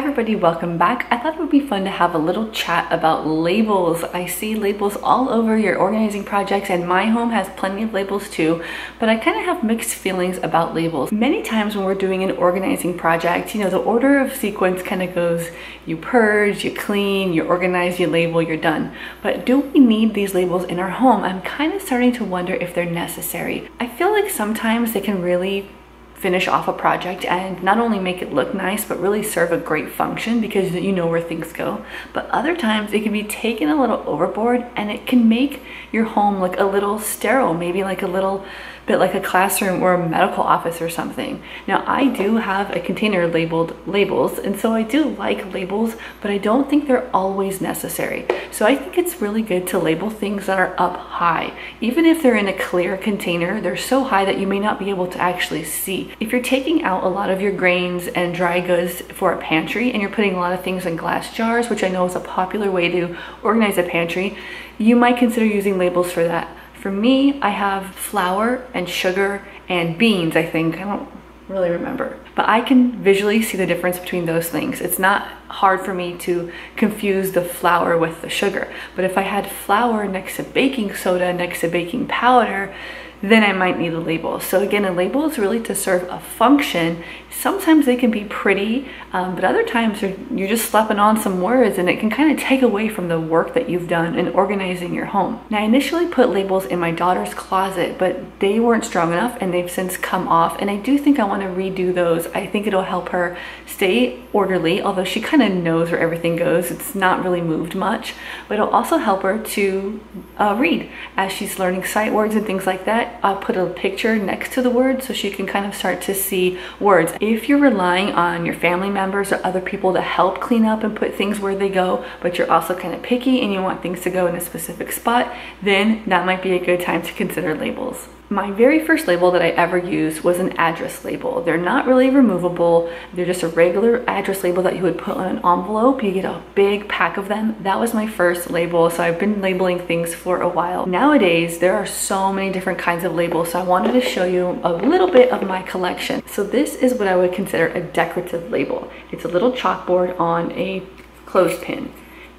everybody, welcome back. I thought it would be fun to have a little chat about labels. I see labels all over your organizing projects, and my home has plenty of labels too, but I kind of have mixed feelings about labels. Many times when we're doing an organizing project, you know, the order of sequence kind of goes, you purge, you clean, you organize, you label, you're done. But do we need these labels in our home? I'm kind of starting to wonder if they're necessary. I feel like sometimes they can really finish off a project and not only make it look nice, but really serve a great function because you know where things go. But other times it can be taken a little overboard and it can make your home look a little sterile, maybe like a little bit like a classroom or a medical office or something. Now, I do have a container labeled labels, and so I do like labels, but I don't think they're always necessary. So I think it's really good to label things that are up high. Even if they're in a clear container, they're so high that you may not be able to actually see. If you're taking out a lot of your grains and dry goods for a pantry and you're putting a lot of things in glass jars, which I know is a popular way to organize a pantry, you might consider using labels for that. For me, I have flour and sugar and beans, I think. I don't really remember. But I can visually see the difference between those things. It's not hard for me to confuse the flour with the sugar. But if I had flour next to baking soda, next to baking powder, then I might need a label. So again, a label is really to serve a function. Sometimes they can be pretty, but other times you're just slapping on some words and it can kind of take away from the work that you've done in organizing your home. Now, I initially put labels in my daughter's closet, but they weren't strong enough and they've since come off. And I do think I want to redo those. I think it'll help her stay orderly, although she kind of knows where everything goes. It's not really moved much, but it'll also help her to read as she's learning sight words and things like that. I'll put a picture next to the word so she can kind of start to see words. If you're relying on your family members or other people to help clean up and put things where they go, but you're also kind of picky and you want things to go in a specific spot, then that might be a good time to consider labels. My very first label that I ever used was an address label. They're not really removable. They're just a regular address label that you would put on an envelope. You get a big pack of them. That was my first label, so I've been labeling things for a while. Nowadays, there are so many different kinds of labels, so I wanted to show you a little bit of my collection. So this is what I would consider a decorative label. It's a little chalkboard on a clothespin.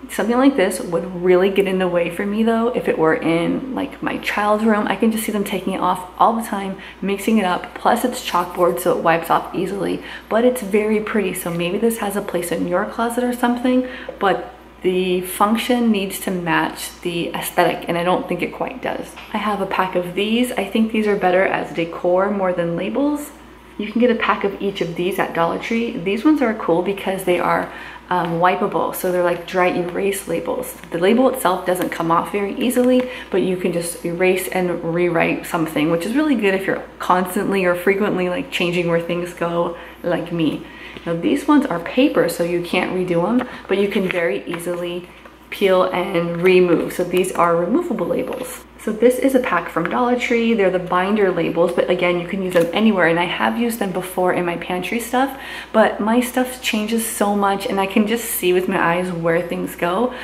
Something like this would really get in the way for me though if it were in like my child's room. I can just see them taking it off all the time, mixing it up, plus it's chalkboard so it wipes off easily, but it's very pretty. So maybe this has a place in your closet or something, but the function needs to match the aesthetic, and I don't think it quite does. I have a pack of these. I think these are better as decor more than labels. You can get a pack of each of these at Dollar Tree. These ones are cool because they are wipeable, so they're like dry erase labels. The label itself doesn't come off very easily, but you can just erase and rewrite something, which is really good if you're constantly or frequently like changing where things go, like me. Now these ones are paper, so you can't redo them, but you can very easily peel and remove. So these are removable labels. So this is a pack from Dollar Tree. They're the binder labels, but again, you can use them anywhere, and I have used them before in my pantry stuff, but my stuff changes so much and I can just see with my eyes where things go,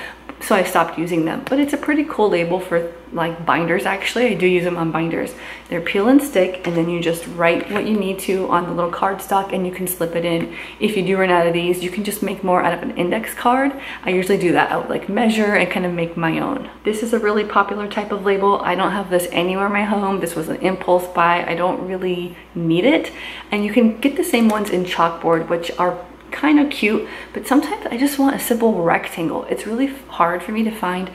so I stopped using them. But it's a pretty cool label for like binders. Actually, I do use them on binders. They're peel and stick, and then you just write what you need to on the little cardstock and you can slip it in. If you do run out of these, you can just make more out of an index card. I usually do that. I would like measure and kind of make my own. This is a really popular type of label. I don't have this anywhere in my home. This was an impulse buy. I don't really need it. And you can get the same ones in chalkboard, which are kind of cute, but sometimes I just want a simple rectangle. It's really hard for me to find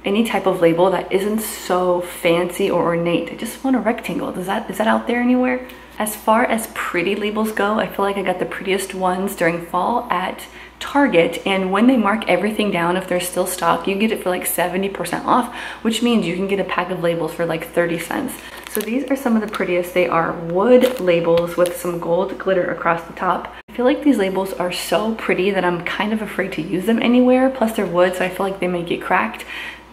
any type of label that isn't so fancy or ornate. I just want a rectangle. Is that out there anywhere? As far as pretty labels go, I feel like I got the prettiest ones during fall at Target, and when they mark everything down, if there's still stock, you get it for like 70% off, which means you can get a pack of labels for like 30 cents. So these are some of the prettiest. They are wood labels with some gold glitter across the top. I feel like these labels are so pretty that I'm kind of afraid to use them anywhere, plus they're wood, so I feel like they may get cracked.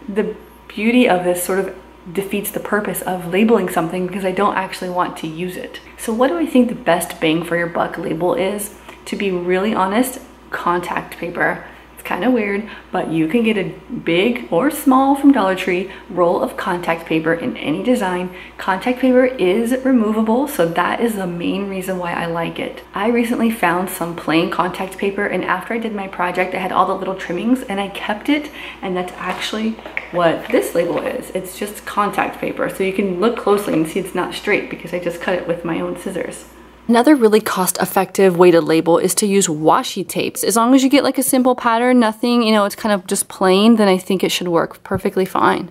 The beauty of this sort of defeats the purpose of labeling something because I don't actually want to use it. So what do I think the best bang for your buck label is? To be really honest, contact paper. It's kind of weird, but you can get a big or small from Dollar Tree roll of contact paper in any design. Contact paper is removable, so that is the main reason why I like it. I recently found some plain contact paper, and after I did my project, I had all the little trimmings and I kept it, and that's actually what this label is. It's just contact paper, so you can look closely and see it's not straight because I just cut it with my own scissors. Another really cost-effective way to label is to use washi tapes. As long as you get like a simple pattern, nothing, you know, it's kind of just plain, then I think it should work perfectly fine.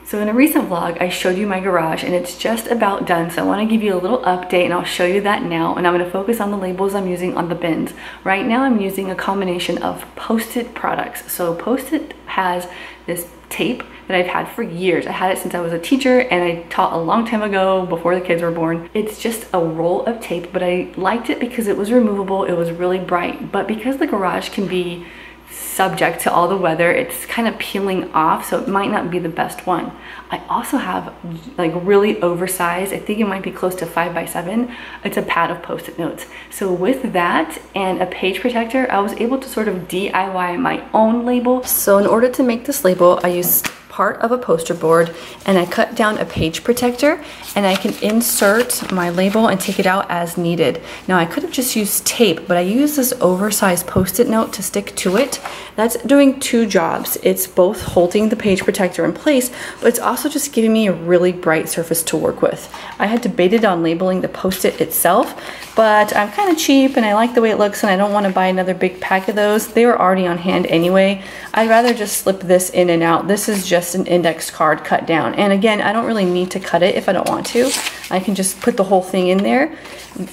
So in a recent vlog, I showed you my garage and it's just about done. So I want to give you a little update and I'll show you that now. And I'm going to focus on the labels I'm using on the bins. Right now I'm using a combination of Post-it products. So Post-it has this tape that I've had for years. I had it since I was a teacher and I taught a long time ago before the kids were born. It's just a roll of tape, but I liked it because it was removable. It was really bright, but because the garage can be subject to all the weather, it's kind of peeling off, so it might not be the best one. I also have like really oversized, I think it might be close to 5 by 7. It's a pad of Post-it notes. So with that and a page protector, I was able to sort of DIY my own label. So in order to make this label, I used part of a poster board and I cut down a page protector, and I can insert my label and take it out as needed. Now I could have just used tape, but I used this oversized Post-it note to stick to it. That's doing two jobs. It's both holding the page protector in place, but it's also just giving me a really bright surface to work with. I had debated on labeling the Post-it itself, but I'm kind of cheap and I like the way it looks and I don't want to buy another big pack of those. They were already on hand anyway. I'd rather just slip this in and out. This is just an index card cut down. And again, I don't really need to cut it if I don't want to. I can just put the whole thing in there.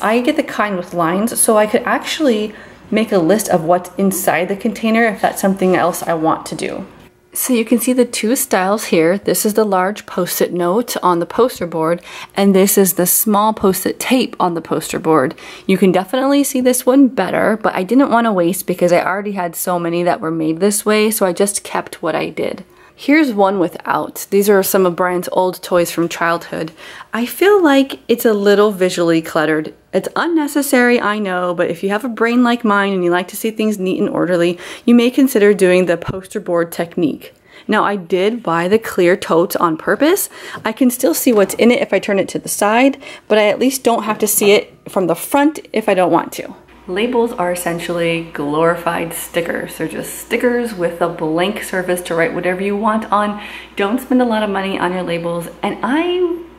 I get the kind with lines, so I could actually make a list of what's inside the container if that's something else I want to do. So you can see the two styles here. This is the large Post-it note on the poster board, and this is the small Post-it tape on the poster board. You can definitely see this one better, but I didn't want to waste because I already had so many that were made this way, so I just kept what I did. Here's one without. These are some of Brian's old toys from childhood. I feel like it's a little visually cluttered. It's unnecessary, I know, but if you have a brain like mine and you like to see things neat and orderly, you may consider doing the poster board technique. Now I did buy the clear totes on purpose. I can still see what's in it if I turn it to the side, but I at least don't have to see it from the front if I don't want to. Labels are essentially glorified stickers. They're just stickers with a blank surface to write whatever you want on. Don't spend a lot of money on your labels, and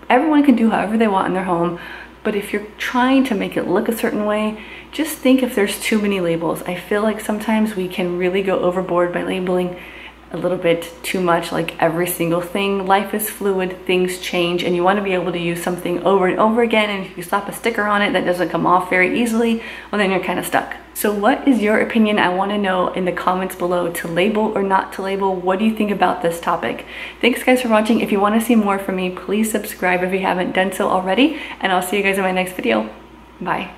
everyone can do however they want in their home, but if you're trying to make it look a certain way, just think if there's too many labels. I feel like sometimes we can really go overboard by labeling a little bit too much, like every single thing. Life is fluid, things change, and you want to be able to use something over and over again, and if you slap a sticker on it that doesn't come off very easily, well then you're kind of stuck. So what is your opinion? I want to know in the comments below, to label or not to label. What do you think about this topic? Thanks guys for watching. If you want to see more from me, please subscribe if you haven't done so already, and I'll see you guys in my next video. Bye.